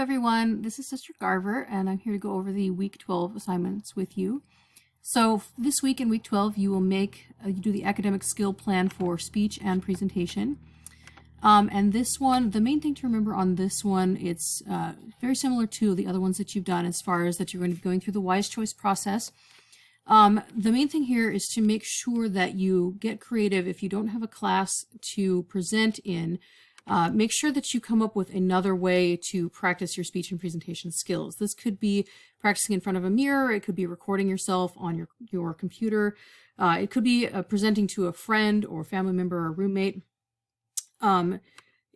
everyone, this is Sister Garver and I'm here to go over the week 12 assignments with you. So this week in week 12 you will you do the academic skill plan for speech and presentation. And this one, the main thing to remember on this one, it's very similar to the other ones that you've done as far as that you're going to be going through the wise choice process. The main thing here is to make sure that you get creative. If you don't have a class to present in, make sure that you come up with another way to practice your speech and presentation skills. This could be practicing in front of a mirror. It could be recording yourself on your computer. It could be presenting to a friend or family member or roommate.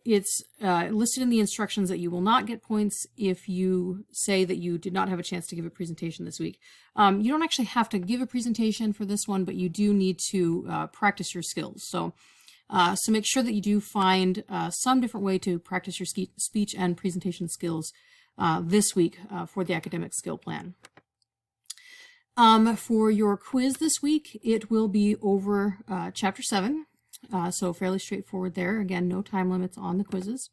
It's listed in the instructions that you will not get points if you say that you did not have a chance to give a presentation this week. You don't actually have to give a presentation for this one, but you do need to practice your skills. So make sure that you do find some different way to practice your speech and presentation skills this week for the academic skill plan. For your quiz this week, it will be over Chapter 7. So fairly straightforward there. Again, no time limits on the quizzes.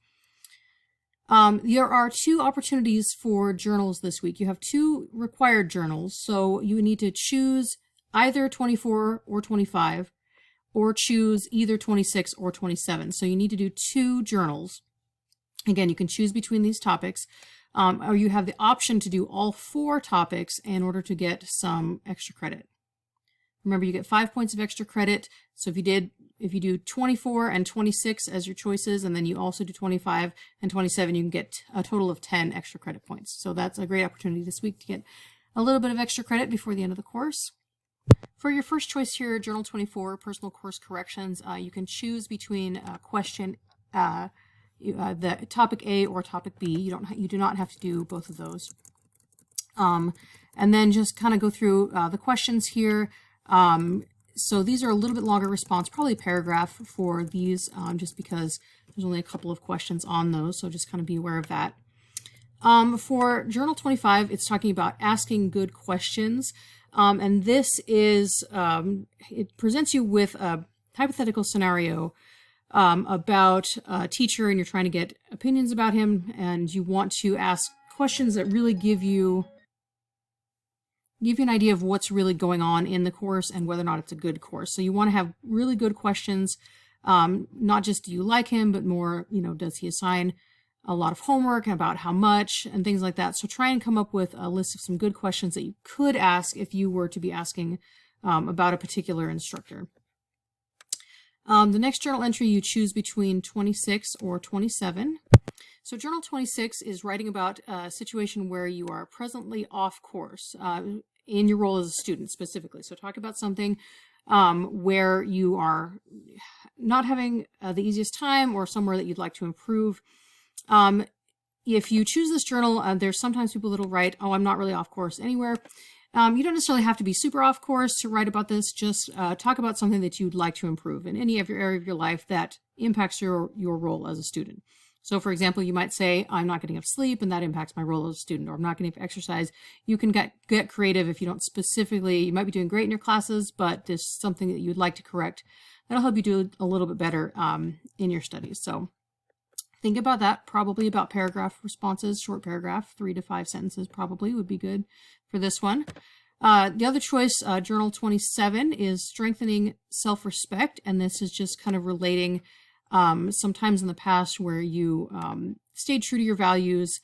There are 2 opportunities for journals this week. You have 2 required journals, so you need to choose either 24 or 25, or choose either 26 or 27. So you need to do 2 journals. Again, you can choose between these topics, or you have the option to do all 4 topics in order to get some extra credit. Remember, you get 5 points of extra credit. So if you do 24 and 26 as your choices, and then you also do 25 and 27, you can get a total of 10 extra credit points. So that's a great opportunity this week to get a little bit of extra credit before the end of the course. For your first choice here, Journal 24, Personal Course Corrections, you can choose between the topic A or topic B. You do not have to do both of those. And then just kind of go through the questions here. So these are a little bit longer response, probably a paragraph for these, just because there's only a couple of questions on those, so just kind of be aware of that. For Journal 25, it's talking about asking good questions, and this is, it presents you with a hypothetical scenario about a teacher, and you're trying to get opinions about him, and you want to ask questions that really give you an idea of what's really going on in the course and whether or not it's a good course. So you want to have really good questions, not just do you like him, but more, does he assign a lot of homework, about how much, and things like that. So try and come up with a list of some good questions that you could ask if you were to be asking about a particular instructor. The next journal entry, you choose between 26 or 27. So Journal 26 is writing about a situation where you are presently off course in your role as a student specifically. So talk about something where you are not having the easiest time or somewhere that you'd like to improve. If you choose this journal, there's sometimes people that will write, oh, I'm not really off course anywhere. You don't necessarily have to be super off course to write about this. Just talk about something that you'd like to improve in any of your area of your life that impacts your role as a student. So for example, you might say, I'm not getting enough sleep and that impacts my role as a student, or I'm not getting enough exercise. You can get creative if you don't specifically, you might be doing great in your classes, but there's something that you'd like to correct. That'll help you do a little bit better in your studies. So think about that, probably about paragraph responses, short paragraph, 3 to 5 sentences probably would be good for this one. The other choice, Journal 27, is strengthening self-respect, and this is just kind of relating sometimes in the past where you stayed true to your values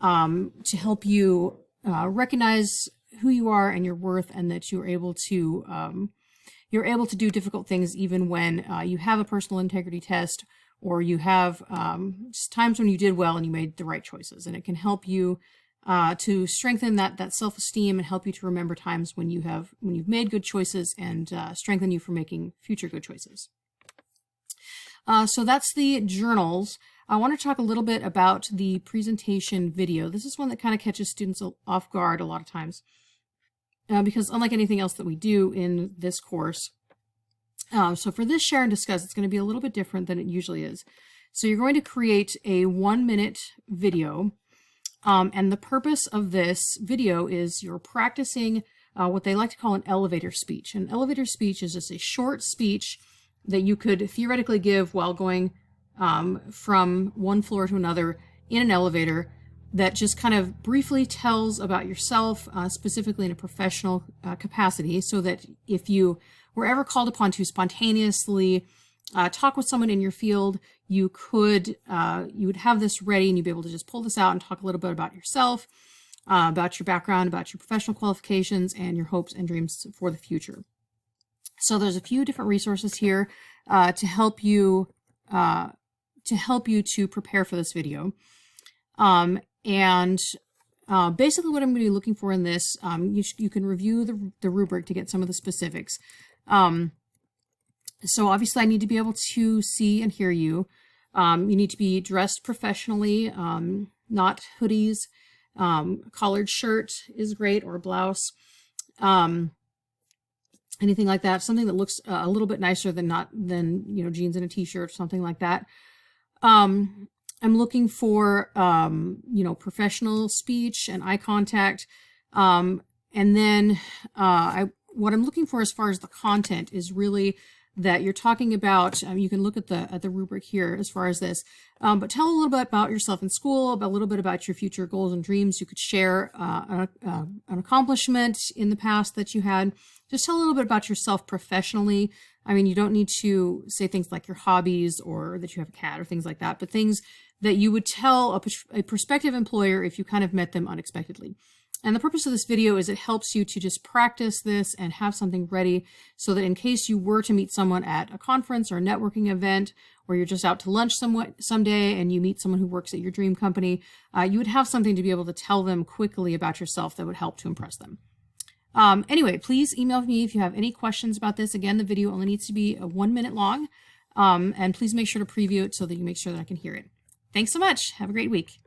to help you recognize who you are and your worth, and that you're able to do difficult things even when you have a personal integrity test, or you have just times when you did well and you made the right choices. And it can help you to strengthen that self-esteem and help you to remember times when you've made good choices, and strengthen you for making future good choices. So that's the journals. I want to talk a little bit about the presentation video. This is one that kind of catches students off guard a lot of times, because unlike anything else that we do in this course, so for this Share and Discuss, it's going to be a little bit different than it usually is. So you're going to create a 1-minute video, and the purpose of this video is you're practicing what they like to call an elevator speech. An elevator speech is just a short speech that you could theoretically give while going from one floor to another in an elevator, that just kind of briefly tells about yourself, specifically in a professional capacity, so that if you were ever called upon to spontaneously talk with someone in your field, you would have this ready and you'd be able to just pull this out and talk a little bit about yourself, about your background, about your professional qualifications, and your hopes and dreams for the future. So there's a few different resources here to help you to prepare for this video. Basically what I'm going to be looking for in this, you can review the rubric to get some of the specifics. So obviously I need to be able to see and hear you. You need to be dressed professionally, not hoodies. Collared shirt is great, or a blouse. Anything like that, something that looks a little bit nicer than jeans and a t-shirt, something like that. I'm looking for, professional speech and eye contact. And then what I'm looking for as far as the content is really that you're talking about, you can look at the rubric here as far as this, but tell a little bit about yourself in school, about a little bit about your future goals and dreams. You could share an accomplishment in the past that you had. Just tell a little bit about yourself professionally. I mean, you don't need to say things like your hobbies or that you have a cat or things like that, but things that you would tell a prospective employer if you kind of met them unexpectedly. And the purpose of this video is it helps you to just practice this and have something ready so that in case you were to meet someone at a conference or a networking event, or you're just out to lunch someday and you meet someone who works at your dream company, you would have something to be able to tell them quickly about yourself that would help to impress them. Anyway, please email me if you have any questions about this. Again, the video only needs to be 1 minute long, and please make sure to preview it so that you make sure that I can hear it. Thanks so much. Have a great week.